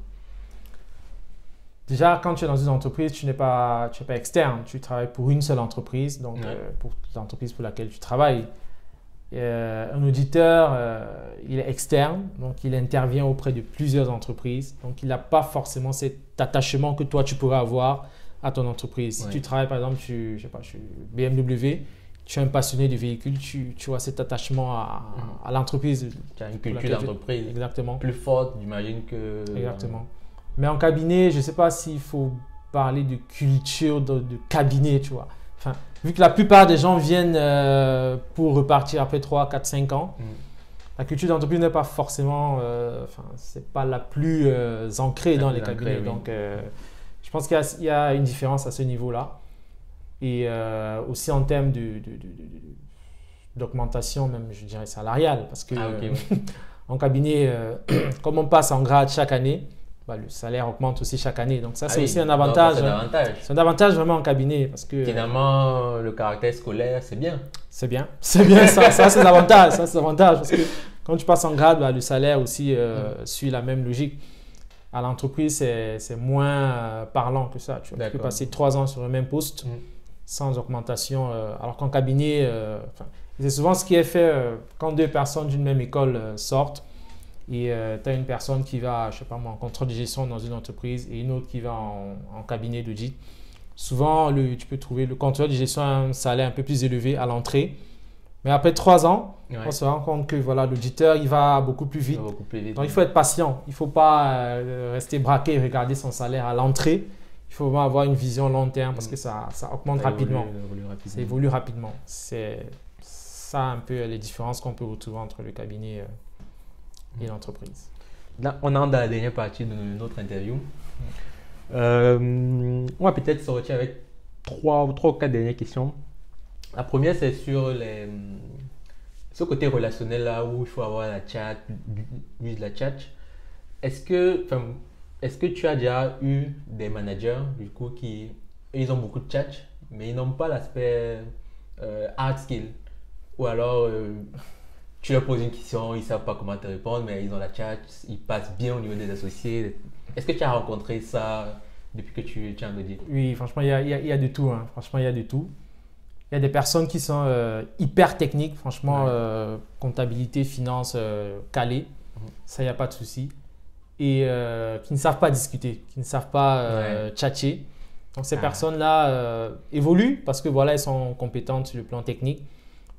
Déjà, quand tu es dans une entreprise, tu n'es pas externe. Tu travailles pour une seule entreprise, donc pour l'entreprise pour laquelle tu travailles. Un auditeur, il est externe, donc il intervient auprès de plusieurs entreprises. Donc, il n'a pas forcément cet attachement que toi, tu pourrais avoir à ton entreprise. Si tu travailles, par exemple, chez BMW, tu es un passionné du véhicule, tu as cet attachement à l'entreprise. Tu as une culture d'entreprise exactement. Plus forte, j'imagine que... Exactement. Mais en cabinet, je ne sais pas s'il faut parler de culture de cabinet, tu vois. Enfin, vu que la plupart des gens viennent pour repartir après 3, 4, 5 ans, la culture d'entreprise n'est pas forcément, c'est pas la plus ancrée dans les cabinets. Oui. Donc, je pense qu'il y a une différence à ce niveau-là. Et aussi en termes d'augmentation, même je dirais salariale. Parce que en cabinet, comme on passe en grade chaque année, le salaire augmente aussi chaque année. Donc ça, c'est aussi un avantage. C'est un avantage vraiment en cabinet. Parce que, finalement, le caractère scolaire, c'est bien. C'est bien. C'est bien, ça c'est l'avantage. Ça, c'est l'avantage. Parce que quand tu passes en grade, le salaire aussi suit la même logique. À l'entreprise, c'est moins parlant que ça. Tu peux passer 3 ans sur le même poste sans augmentation. Alors qu'en cabinet, c'est souvent ce qui est fait quand 2 personnes d'une même école sortent. Et tu as une personne qui va, je sais pas moi, en contrôle de gestion dans une entreprise et une autre qui va en cabinet d'audit. Souvent, tu peux trouver le contrôle de gestion a un salaire un peu plus élevé à l'entrée. Mais après 3 ans, on se rend compte que l'auditeur, il va beaucoup plus vite. Donc, il faut être patient. Il ne faut pas rester braqué et regarder son salaire à l'entrée. Il faut vraiment avoir une vision long terme parce que ça augmente rapidement. Ça évolue rapidement. C'est ça un peu les différences qu'on peut retrouver entre le cabinet et l'entreprise. Là, on entre dans la dernière partie de notre interview. On va peut-être sortir avec 3 ou 4 dernières questions. La première, c'est sur ce côté relationnel là où il faut avoir la chat, de la chat. Est-ce que tu as déjà eu des managers du coup ils ont beaucoup de chat, mais ils n'ont pas l'aspect hard skill, ou alors tu leur poses une question, ils ne savent pas comment te répondre, mais ils ont la chat, ils passent bien au niveau des associés. Est-ce que tu as rencontré ça depuis que tu es en audit? Oui, franchement, il y a de tout. Hein. Franchement, il y a de tout. Il y a des personnes qui sont hyper techniques, franchement, comptabilité, finance, calées. Ça, il n'y a pas de souci. Et qui ne savent pas discuter, qui ne savent pas tchatcher. Donc, ces personnes-là évoluent parce que elles sont compétentes sur le plan technique.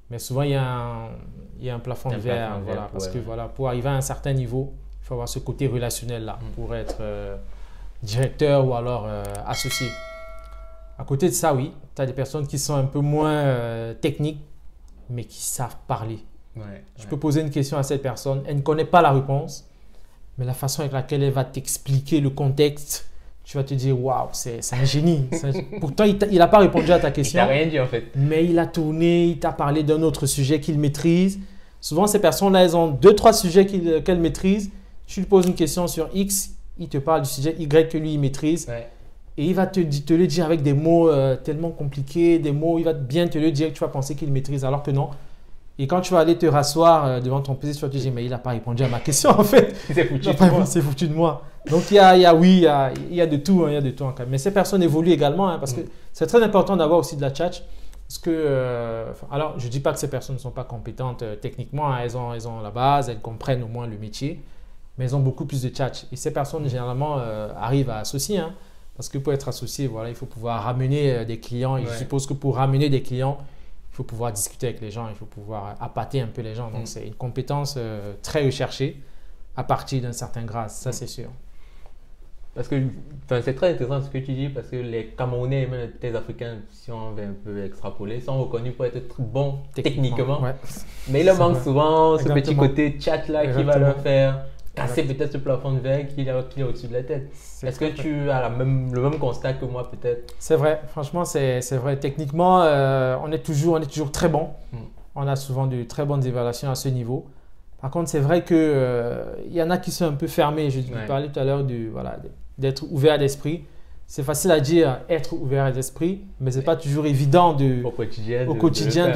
Mais souvent, il y a un plafond de verre. Parce que pour arriver à un certain niveau, il faut avoir ce côté relationnel-là pour être directeur ou alors associé. À côté de ça, oui, tu as des personnes qui sont un peu moins techniques, mais qui savent parler. Je peux poser une question à cette personne, elle ne connaît pas la réponse, mais la façon avec laquelle elle va t'expliquer le contexte, tu vas te dire, waouh, c'est un génie. Pourtant, il n'a pas répondu à ta question. Il n'a rien dit en fait. Mais il a tourné, il t'a parlé d'un autre sujet qu'il maîtrise. Souvent, ces personnes-là, elles ont 2-3 sujets qu'elles maîtrisent. Tu lui poses une question sur X, il te parle du sujet Y que lui, il maîtrise. Et il va te le dire avec des mots tellement compliqués, des mots, il va bien te le dire que tu vas penser qu'il maîtrise alors que non. Et quand tu vas aller te rasseoir devant ton PC, tu vas te dire, mais il n'a pas répondu à ma question en fait. C'est foutu de moi. Donc il y a de tout, hein, il y a de tout en cas. Mais ces personnes évoluent également parce que c'est très important d'avoir aussi de la chat. Parce que, alors je ne dis pas que ces personnes ne sont pas compétentes techniquement, hein, elles ont la base, elles comprennent au moins le métier, mais elles ont beaucoup plus de chat. Et ces personnes généralement arrivent à associer. Hein, parce que pour être associé, il faut pouvoir ramener des clients. Et je suppose que pour ramener des clients, il faut pouvoir discuter avec les gens, il faut pouvoir appâter un peu les gens. Donc, c'est une compétence très recherchée à partir d'un certain grade, ça c'est sûr. Parce que c'est très intéressant ce que tu dis, parce que les Camerounais et même les Africains, si on veut un peu extrapoler, sont reconnus pour être bons techniquement. Mais il leur manque souvent ce petit côté chat là qui va leur faire casser peut-être ce plafond de verre qu'il a au-dessus de la tête. Est-ce que tu as le même constat que moi peut-être? C'est vrai, franchement c'est vrai. Techniquement, on est toujours très bon. On a souvent de très bonnes évaluations à ce niveau. Par contre, c'est vrai qu'il y en a qui sont un peu fermés. Je parlais tout à l'heure d'être ouvert d'esprit. C'est facile à dire être ouvert d'esprit, mais ce n'est pas toujours évident au quotidien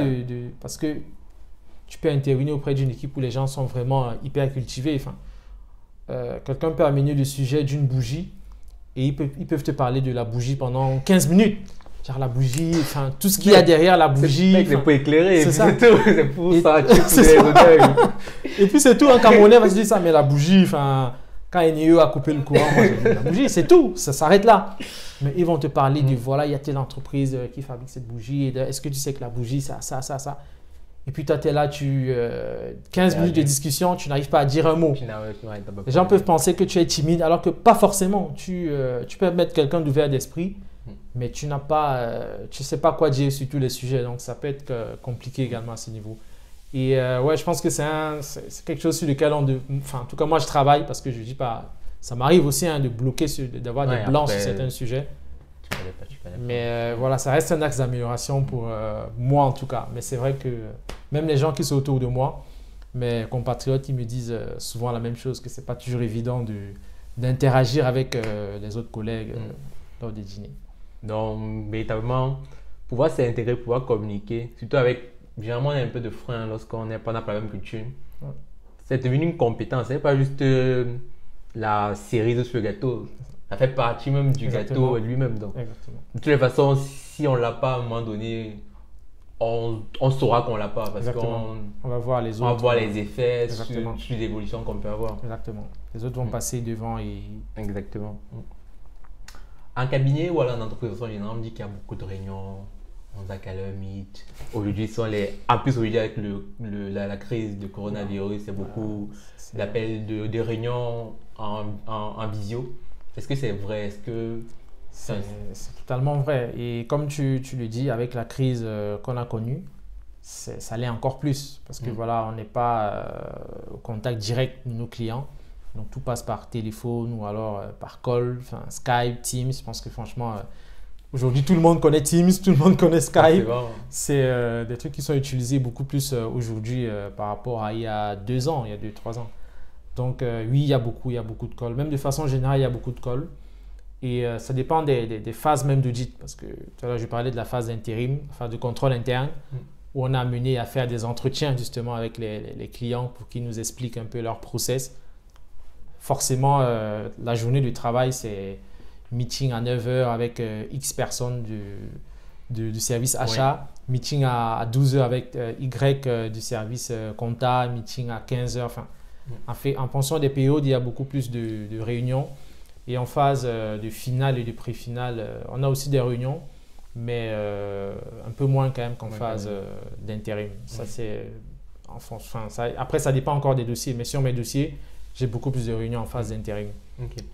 parce que tu peux intervenir auprès d'une équipe où les gens sont vraiment hyper cultivés. Quelqu'un peut amener le sujet d'une bougie et ils peuvent te parler de la bougie pendant 15 minutes. Genre la bougie, tout ce qu'il y a derrière la bougie. C'est pour éclairer, c'est ça. C'est pour ça. Et puis c'est tout, un Camerounais va se dire ça, mais la bougie, quand NIE a coupé le courant, moi j'ai dit la bougie, c'est tout, ça s'arrête là. Mais ils vont te parler de voilà, il y a telle entreprise qui fabrique cette bougie. Est-ce que tu sais que la bougie, ça. Et puis toi, tu es là, 15 minutes de discussion, tu n'arrives pas à dire un mot. Les gens peuvent penser que tu es timide, alors que pas forcément. Tu peux être quelqu'un d'ouvert d'esprit, mais tu sais pas quoi dire sur tous les sujets. Donc, ça peut être compliqué également à ce niveau. Et ouais, je pense que c'est quelque chose sur lequel en tout cas, moi, je travaille parce que je dis pas. Ça m'arrive aussi de bloquer, d'avoir des blancs sur certains sujets. Mais voilà, ça reste un axe d'amélioration pour moi en tout cas. Mais c'est vrai que même les gens qui sont autour de moi, mes compatriotes, ils me disent souvent la même chose, que c'est pas toujours évident d'interagir avec les autres collègues lors des dîners. Donc, véritablement, pouvoir s'intégrer, pouvoir communiquer, surtout avec, généralement, on a un peu de frein lorsqu'on n'a pas la même culture. Ouais. C'est devenu une compétence, c'est pas juste la cerise sur le gâteau. Ça fait partie même du gâteau lui-même. Donc. Exactement. De toutes les façons, si on ne l'a pas à un moment donné, on saura qu'on ne l'a pas parce qu'on va voir les autres. On va voir les effets sur l'évolution qu'on peut avoir. Exactement. Les autres vont passer devant et... Exactement. En cabinet ou alors en entreprise, en général, on dit qu'il y a beaucoup de réunions. On a qu'à leur meet. Aujourd'hui, en plus, aujourd'hui, avec la crise du coronavirus, c'est beaucoup d'appels de réunions en visio. Est-ce que c'est vrai? Est-ce que c'est totalement vrai. Et comme tu le dis, avec la crise qu'on a connue, ça l'est encore plus. Parce que voilà, on n'est pas au contact direct de nos clients. Donc, tout passe par téléphone ou alors par call, Skype, Teams. Je pense que franchement, aujourd'hui, tout le monde connaît Teams, tout le monde connaît Skype. C'est des trucs qui sont utilisés beaucoup plus aujourd'hui par rapport à il y a 2 ans, il y a 2-3 ans. Donc, oui, il y a beaucoup de calls. Même de façon générale, il y a beaucoup de calls. Et ça dépend des phases même d'audit. Parce que tout à l'heure, je parlais de la phase d'intérim, la phase de contrôle interne, où on a amené à faire des entretiens justement avec les clients pour qu'ils nous expliquent un peu leur process. Forcément, la journée du travail, c'est meeting à 9h avec X personnes du service achat, meeting à 12h avec Y du service compta, meeting à 15h. Enfin, en fonction des périodes, il y a beaucoup plus de réunions. Et en phase de finale et de pré-finale, on a aussi des réunions, mais un peu moins quand même qu'en phase d'intérim. Ça, c'est, après, ça dépend encore des dossiers, mais sur mes dossiers, j'ai beaucoup plus de réunions en phase d'intérim.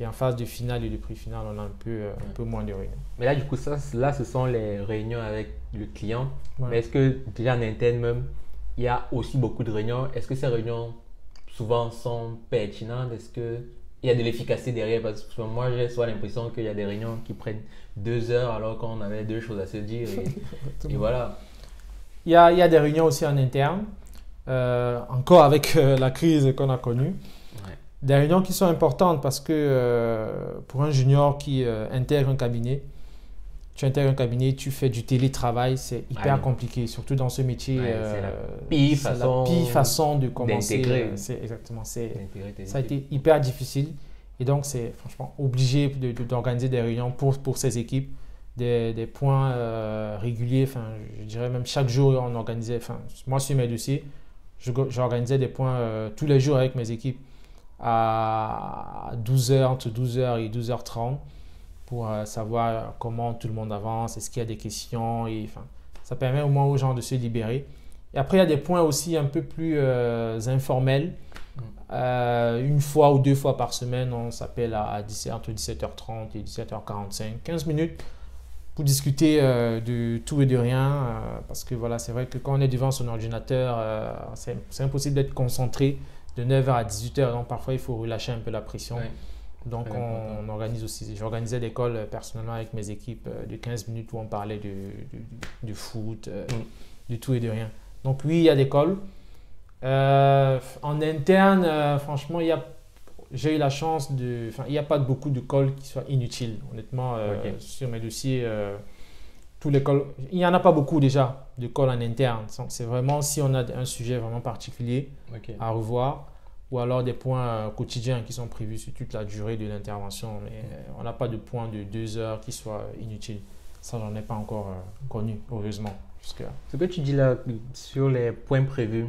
Et en phase de finale et de pré-finale, on a un peu moins de réunions. Mais là, du coup, là, ce sont les réunions avec le client. Mais est-ce que déjà en interne même, il y a aussi beaucoup de réunions? Est-ce que ces réunions souvent sont pertinentes? Est-ce qu'il y a de l'efficacité derrière? Parce que moi, j'ai soit l'impression qu'il y a des réunions qui prennent 2 heures alors qu'on avait 2 choses à se dire. Et voilà. Il y a des réunions aussi en interne, encore avec la crise qu'on a connue. Des réunions qui sont importantes parce que pour un junior qui intègre un cabinet, tu fais du télétravail, c'est hyper compliqué, surtout dans ce métier. C'est la pire façon de commencer. Exactement. Ça a été hyper difficile et donc c'est franchement obligé d'organiser des réunions pour ces équipes, des points réguliers. Enfin, je dirais même chaque jour on organisait. Enfin, moi sur mes dossiers, j'organisais des points tous les jours avec mes équipes à 12h, entre 12h et 12h30 pour savoir comment tout le monde avance, est-ce qu'il y a des questions. Et, enfin, ça permet au moins aux gens de se libérer. Et après, il y a des points aussi un peu plus informels. 1 fois ou 2 fois par semaine, on s'appelle entre 17h30 et 17h45, 15 minutes pour discuter de tout et de rien. Parce que voilà, c'est vrai que quand on est devant son ordinateur, c'est impossible d'être concentré de 9h à 18h. Donc parfois, il faut relâcher un peu la pression. Donc, on organise aussi. J'organisais des calls personnellement avec mes équipes de 15 minutes où on parlait de foot, de tout et de rien. Donc, oui, il y a des calls. En interne, franchement, j'ai eu la chance il n'y a pas beaucoup de calls qui soient inutiles. Honnêtement, sur mes dossiers, tous les calls, il n'y en a pas beaucoup déjà de calls en interne. Donc, c'est vraiment si on a un sujet vraiment particulier à revoir, ou alors des points quotidiens qui sont prévus sur toute la durée de l'intervention. Mais on n'a pas de points de 2 heures qui soient inutiles. Ça, j'en ai pas encore connu, heureusement. Ce que tu dis là sur les points prévus,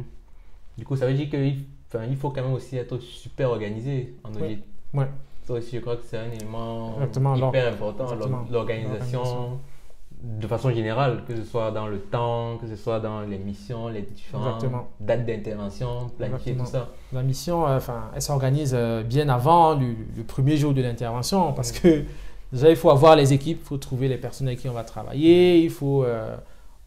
du coup, ça veut dire qu'il faut quand même aussi être super organisé en audit. Oui. Ça aussi, je crois que c'est un élément Exactement, hyper important, l'organisation de façon générale, que ce soit dans le temps, que ce soit dans les missions, les différentes dates d'intervention, planifier tout ça. La mission, elle s'organise bien avant le premier jour de l'intervention parce que déjà, il faut avoir les équipes, il faut trouver les personnes avec qui on va travailler, il faut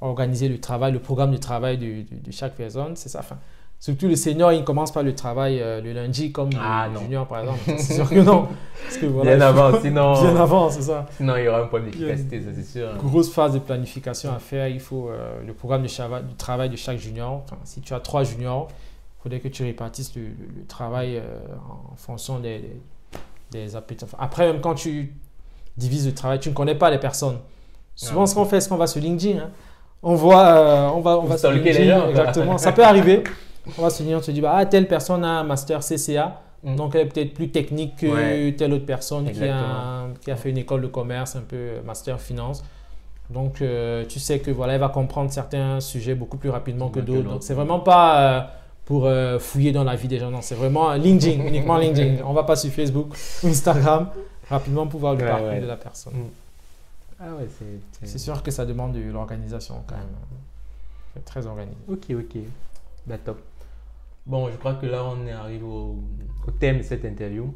organiser le travail, le programme de travail de chaque personne, c'est ça. Enfin, surtout le senior, il ne commence pas le travail le lundi comme le junior, par exemple. C'est sûr que non. Parce que, voilà, bien avant, sinon... Bien avant, c'est ça. Sinon, il y aura un problème d'efficacité, ça c'est sûr. Grosse phase de planification à faire. Il faut le programme de travail de chaque junior. Enfin, si tu as 3 juniors, il faudrait que tu répartisses le travail en fonction des appétences. Enfin, après, même quand tu divises le travail, tu ne connais pas les personnes. Souvent, ce qu'on fait, c'est qu'on va sur LinkedIn. Hein. On va sur LinkedIn. Les gens, exactement. Ça peut arriver. On va se dire, on se dit, telle personne a un master CCA, donc elle est peut-être plus technique que telle autre personne qui a fait une école de commerce, un peu master finance. Donc, tu sais que voilà, elle va comprendre certains sujets beaucoup plus rapidement que d'autres. Donc, c'est vraiment pas pour fouiller dans la vie des gens. Non, c'est vraiment LinkedIn, uniquement LinkedIn. On ne va pas sur Facebook ou Instagram, rapidement pour voir le parcours de la personne. Ah ouais, c'est sûr que ça demande de l'organisation quand même. C'est très organisé. Ok. Bah, top. Bon, je crois que là, on arrive au thème de cette interview.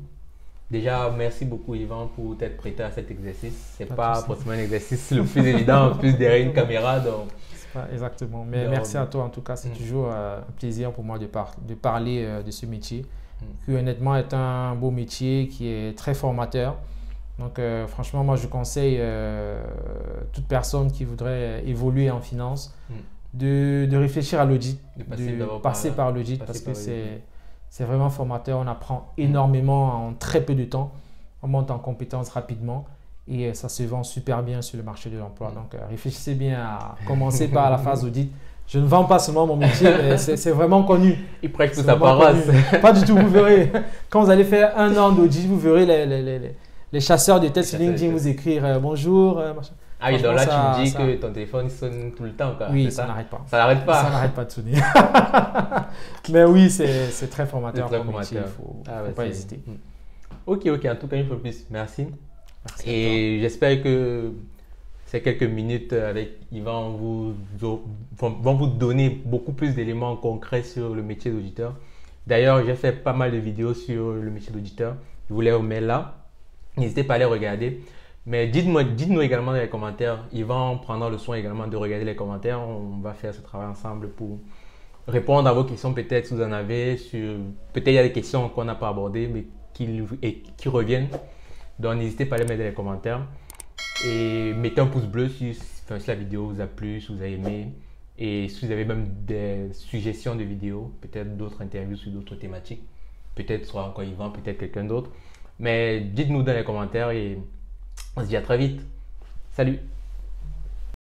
Déjà, merci beaucoup, Yvan, pour t'être prêté à cet exercice. Ce n'est pas forcément un exercice le plus évident, en plus derrière une caméra. Donc... Exactement. Mais merci à toi, en tout cas. C'est toujours un plaisir pour moi de parler de ce métier, qui honnêtement est un beau métier qui est très formateur. Donc, franchement, moi, je conseille toute personne qui voudrait évoluer en finance de réfléchir à l'audit, de passer par l'audit parce que c'est vraiment formateur. On apprend énormément en très peu de temps. On monte en compétences rapidement et ça se vend super bien sur le marché de l'emploi. Donc, réfléchissez bien à commencer par la phase audit. Je ne vends pas seulement mon métier, mais c'est vraiment connu. Il prête toute sa paroisse. Pas du tout, vous verrez. Quand vous allez faire 1 an d'audit, vous verrez les chasseurs de tête sur LinkedIn vous écrire bonjour. Ah oui, donc là, tu me dis que ton téléphone sonne tout le temps. Quoi. Oui, ça n'arrête pas. Ça n'arrête pas. Ça n'arrête pas de sonner. Mais oui, c'est très formateur. Il ne faut pas hésiter. Ok. En tout cas, une fois de plus, merci. Et j'espère que ces quelques minutes avec Yvan vont vous donner beaucoup plus d'éléments concrets sur le métier d'auditeur. D'ailleurs, j'ai fait pas mal de vidéos sur le métier d'auditeur. Je vous les remets là. N'hésitez pas à les regarder. Mais dites-nous également dans les commentaires. Yvan prendra le soin également de regarder les commentaires. On va faire ce travail ensemble pour répondre à vos questions peut-être si vous en avez. Peut-être il y a des questions qu'on n'a pas abordées mais qui reviennent. Donc n'hésitez pas à les mettre dans les commentaires. Et mettez un pouce bleu si la vidéo vous a plu, si vous avez aimé. Et si vous avez même des suggestions de vidéos, peut-être d'autres interviews sur d'autres thématiques. Peut-être soit encore Yvan, peut-être quelqu'un d'autre. Mais dites-nous dans les commentaires et on se dit à très vite. Salut!